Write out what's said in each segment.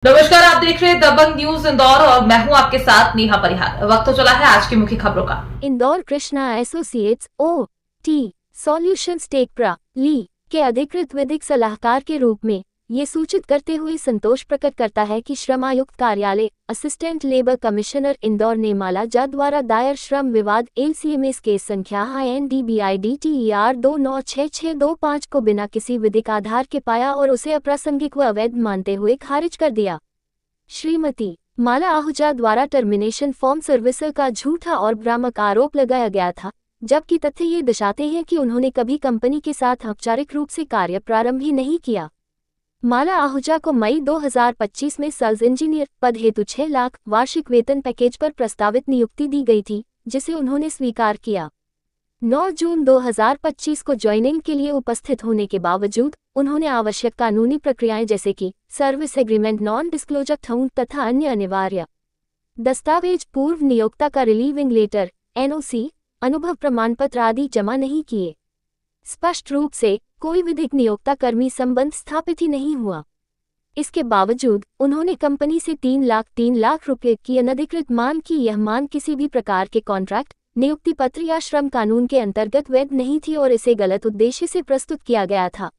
नमस्कार, आप देख रहे हैं दबंग न्यूज इंदौर और मैं हूं आपके साथ नेहा परिहार। वक्त तो चला है आज की मुख्य खबरों का। इंदौर कृष्णा एसोसिएट्स ओ.टी. सॉल्यूशंस टेकप्रा ली के अधिकृत विधिक सलाहकार के रूप में ये सूचित करते हुए संतोष प्रकट करता है कि श्रम आयुक्त कार्यालय असिस्टेंट लेबर कमिश्नर इंदौर ने मालाजा द्वारा दायर श्रम विवाद LCMS केस संख्या INDBIDTER 296625 को बिना किसी विधिक आधार के पाया और उसे अप्रासंगिक व अवैध मानते हुए खारिज कर दिया। श्रीमती माला आहूजा द्वारा टर्मिनेशन फॉर्म सर्विसर का झूठा और भ्रामक आरोप लगाया गया था, जबकि तथ्य ये दर्शाते हैं कि उन्होंने कभी कंपनी के साथ औपचारिक रूप से कार्य प्रारंभ ही नहीं किया। माला आहूजा को मई 2025 में सेल्स इंजीनियर पद हेतु 6 लाख वार्षिक वेतन पैकेज पर प्रस्तावित नियुक्ति दी गई थी, जिसे उन्होंने स्वीकार किया। 9 जून 2025 को ज्वाइनिंग के लिए उपस्थित होने के बावजूद उन्होंने आवश्यक कानूनी प्रक्रियाएं जैसे कि service agreement, non disclosure form तथा अन्य अनिवार्य दस्तावेज, पूर्व नियोक्ता का रिलीविंग लेटर, NOC, अनुभव प्रमाण पत्र आदि जमा नहीं किए। स्पष्ट रूप से कोई विधिक नियोक्ता कर्मी संबंध स्थापित ही नहीं हुआ। इसके बावजूद उन्होंने कंपनी से 3 लाख रुपए की अनधिकृत मांग की। यह मांग किसी भी प्रकार के कॉन्ट्रैक्ट, नियुक्ति पत्र या श्रम कानून के अंतर्गत वैध नहीं थी और इसे गलत उद्देश्य से प्रस्तुत किया गया था।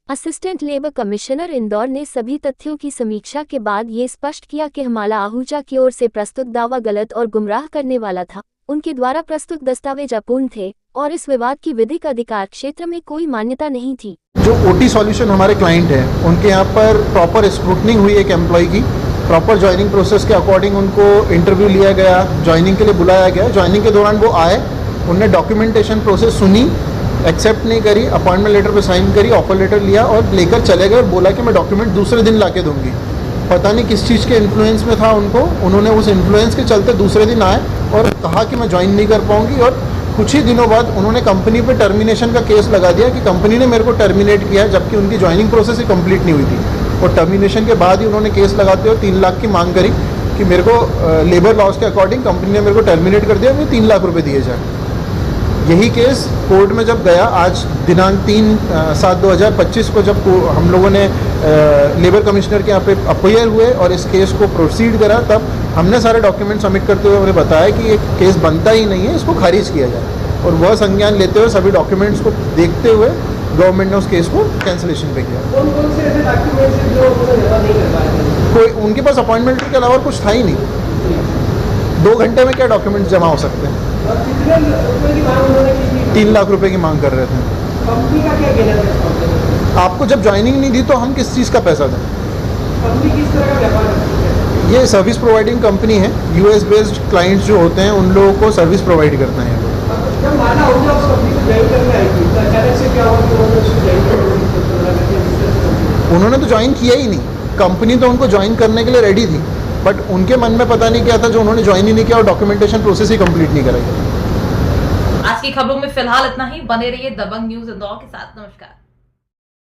असिस्टेंट लेबर कमिश्नर इंदौर ने सभी तथ्यों की समीक्षा के बाद ये स्पष्ट किया कि माला आहूजा की ओर से प्रस्तुत दावा गलत और गुमराह करने वाला था। उनके द्वारा प्रस्तुत दस्तावेज अपूर्ण थे और इस विवाद की विधिक अधिकार क्षेत्र में कोई मान्यता नहीं थी। जो OT सॉल्यूशन हमारे क्लाइंट हैं, उनके यहाँ पर प्रॉपर स्क्रूटनिंग हुई एक एम्प्लॉय की। प्रॉपर ज्वाइनिंग प्रोसेस के अकॉर्डिंग उनको इंटरव्यू लिया गया, ज्वाइनिंग के लिए बुलाया गया। ज्वाइनिंग के दौरान वो आए, उनने डॉक्यूमेंटेशन प्रोसेस सुनी, एक्सेप्ट नहीं करी, अपॉइंटमेंट लेटर पे साइन करी, ऑफर लेटर लिया और लेकर चले गए और बोला कि मैं डॉक्यूमेंट दूसरे दिन ला के दूँगी। पता नहीं किस चीज़ के इन्फ्लुएंस में था उनको, उन्होंने उस इन्फ्लुएंस के चलते दूसरे दिन आए और कहा कि मैं ज्वाइन नहीं कर पाऊँगी। और कुछ ही दिनों बाद उन्होंने कंपनी पे टर्मिनेशन का केस लगा दिया कि कंपनी ने मेरे को टर्मिनेट किया, जबकि उनकी ज्वाइनिंग प्रोसेस ही कंप्लीट नहीं हुई थी। और टर्मिनेशन के बाद ही उन्होंने केस लगाते हुए 3 लाख की मांग करी कि मेरे को लेबर लॉज के अकॉर्डिंग कंपनी ने मेरे को टर्मिनेट कर दिया, मुझे 3 लाख रुपये दिए जाए। यही केस कोर्ट में जब गया, आज दिनांक 3/7/2025 को जब हम लोगों ने लेबर कमिश्नर के यहाँ पे अपीयर हुए और इस केस को प्रोसीड करा, तब हमने सारे डॉक्यूमेंट सबमिट करते हुए उन्हें बताया कि ये केस बनता ही नहीं है, इसको खारिज किया जाए। और वह संज्ञान लेते हुए सभी डॉक्यूमेंट्स को देखते हुए गवर्नमेंट ने उस केस को कैंसिलेशन पे किया। कौन से ऐसे डॉक्यूमेंट्स हैं जो जमा नहीं कर पाए? कोई उनके पास अपॉइंटमेंट के अलावा कुछ था ही नहीं। 2 घंटे में क्या डॉक्यूमेंट्स जमा हो सकते हैं? और कितने रुपए की मांग उन्होंने की थी? 3 लाख रुपए की मांग कर रहे थे। कंपनी का क्या कहना है इस मामले में? आपको जब ज्वाइनिंग नहीं दी तो हम किस चीज़ का पैसा दें? कंपनी किस तरह का व्यापार करती है? ये सर्विस प्रोवाइडिंग कंपनी है। US बेस्ड क्लाइंट्स जो होते हैं उन लोगों को सर्विस प्रोवाइड करते हैं। जब माला आहूजा उस कंपनी को ज्वाइन करने आई थी तो अचानक से क्या हुआ कि उन्होंने उसको ज्वाइन कर? उन्होंने तो ज्वाइन किया ही नहीं। कंपनी तो उनको ज्वाइन करने के लिए रेडी थी, बट उनके मन में पता नहीं क्या था जो उन्होंने ज्वाइन ही नहीं किया और डॉक्यूमेंटेशन प्रोसेस ही कंप्लीट नहीं कराई। आज की खबरों में फिलहाल इतना ही। बने रहिए दबंग न्यूज इंदौर के साथ। नमस्कार।